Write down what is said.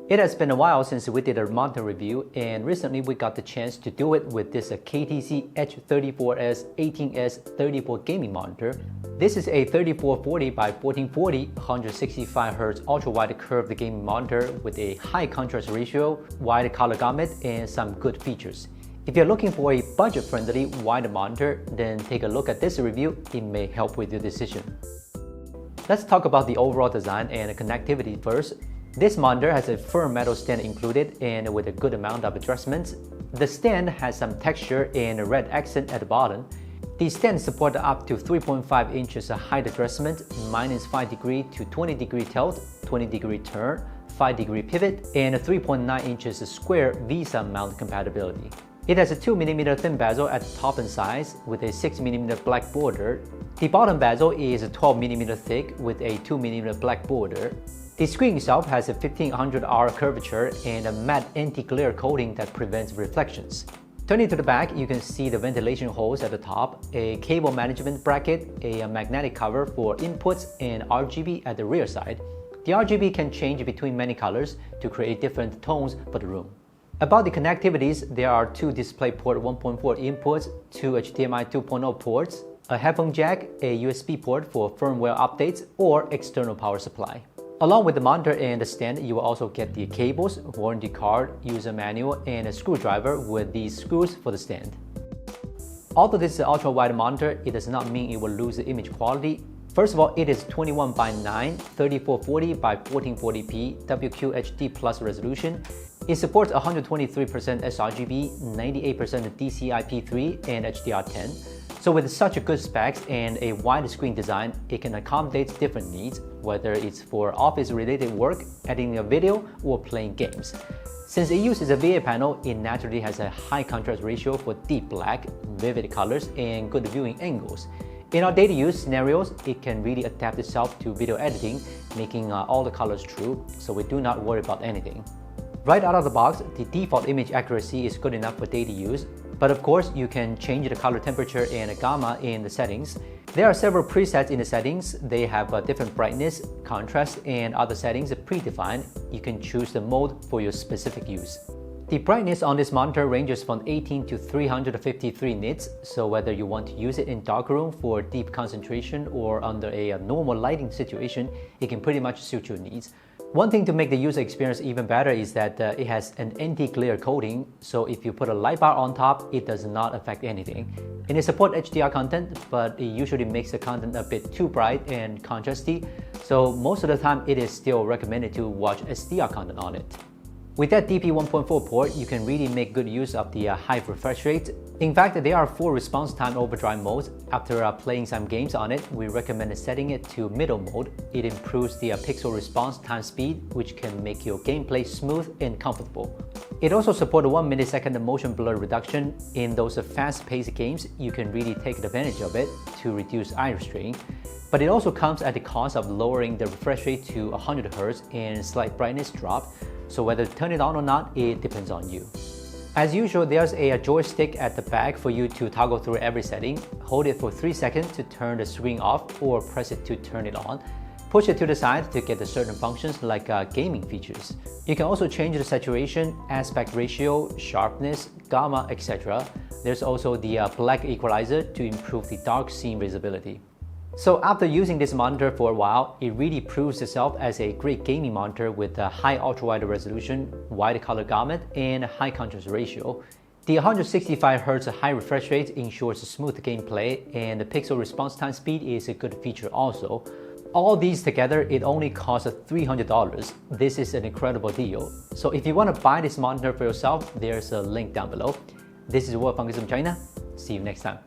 It has been a while since we did a monitor review, and recently we got the chance to do it with this KTC H34S18S 34 gaming monitor. This is a 3440 by 1440 165Hz ultra-wide curved gaming monitor with a high contrast ratio, wide color gamut, and some good features. If you're looking for a budget-friendly wide monitor, then take a look at this review. It may help with your decision. Let's talk about the overall design and connectivity first. This monitor has a firm metal stand included and with a good amount of adjustments. The stand has some texture and a red accent at the bottom. The stand supports up to 3.5 inches height adjustment, -5 degree to 20 degree tilt, 20 degree turn, 5 degree pivot, and a 3.9 inches square VESA mount compatibility. It has a 2mm thin bezel at the top and sides with a 6mm black border. The bottom bezel is 12mm thick with a 2mm black border. The screen itself has a 1500R curvature and a matte anti-glare coating that prevents reflections. Turning to the back, you can see the ventilation holes at the top, a cable management bracket, a magnetic cover for inputs, and RGB at the rear side. The RGB can change between many colors to create different tones for the room. About the connectivities, there are 2 DisplayPort 1.4 inputs, 2 HDMI 2.0 ports, a headphone jack, a USB port for firmware updates, or external power supply. Along with the monitor and the stand, you will also get the cables, warranty card, user manual, and a screwdriver with these screws for the stand. Although this is an ultra-wide monitor, it does not mean it will lose the image quality. First of all, it is 21:9, 3440 by 1440p WQHD Plus resolution. It supports 123% sRGB, 98% DCI-P3, and HDR10. So with such a good specs and a wide screen design, it can accommodate different needs, whether it's for office-related work, editing a video, or playing games. Since it uses a VA panel, it naturally has a high contrast ratio for deep black, vivid colors, and good viewing angles. In our daily use scenarios, it can really adapt itself to video editing, making all the colors true, so we do not worry about anything. Right out of the box, the default image accuracy is good enough for daily use, but of course, you can change the color temperature and gamma in the settings. There are several presets in the settings. They have a different brightness, contrast, and other settings predefined. You can choose the mode for your specific use. The brightness on this monitor ranges from 18 to 353 nits, so whether you want to use it in darkroom for deep concentration or under a normal lighting situation, it can pretty much suit your needs. One thing to make the user experience even better is that it has an anti-glare coating, so if you put a light bar on top, it does not affect anything. And it supports HDR content, but it usually makes the content a bit too bright and contrasty, so most of the time it is still recommended to watch SDR content on it. With that DP 1.4 port, you can really make good use of the high refresh rate. In fact, there are 4 response time overdrive modes. After playing some games on it, we recommend setting it to middle mode. It improves the pixel response time speed, which can make your gameplay smooth and comfortable. It also supports 1 millisecond motion blur reduction. In those fast-paced games, you can really take advantage of it to reduce eye strain. But it also comes at the cost of lowering the refresh rate to 100 Hz and slight brightness drop. So whether to turn it on or not, it depends on you. As usual, there's a joystick at the back for you to toggle through every setting. Hold it for 3 seconds to turn the screen off or press it to turn it on. Push it to the side to get the certain functions like gaming features. You can also change the saturation, aspect ratio, sharpness, gamma, etc. There's also the black equalizer to improve the dark scene visibility. So after using this monitor for a while, it really proves itself as a great gaming monitor with a high ultra-wide resolution, wide color gamut, and high contrast ratio. The 165Hz high refresh rate ensures smooth gameplay, and the pixel response time speed is a good feature also. All these together, it only costs $300. This is an incredible deal. So if you want to buy this monitor for yourself, there's a link down below. This is Will from Gizmochina. See you next time.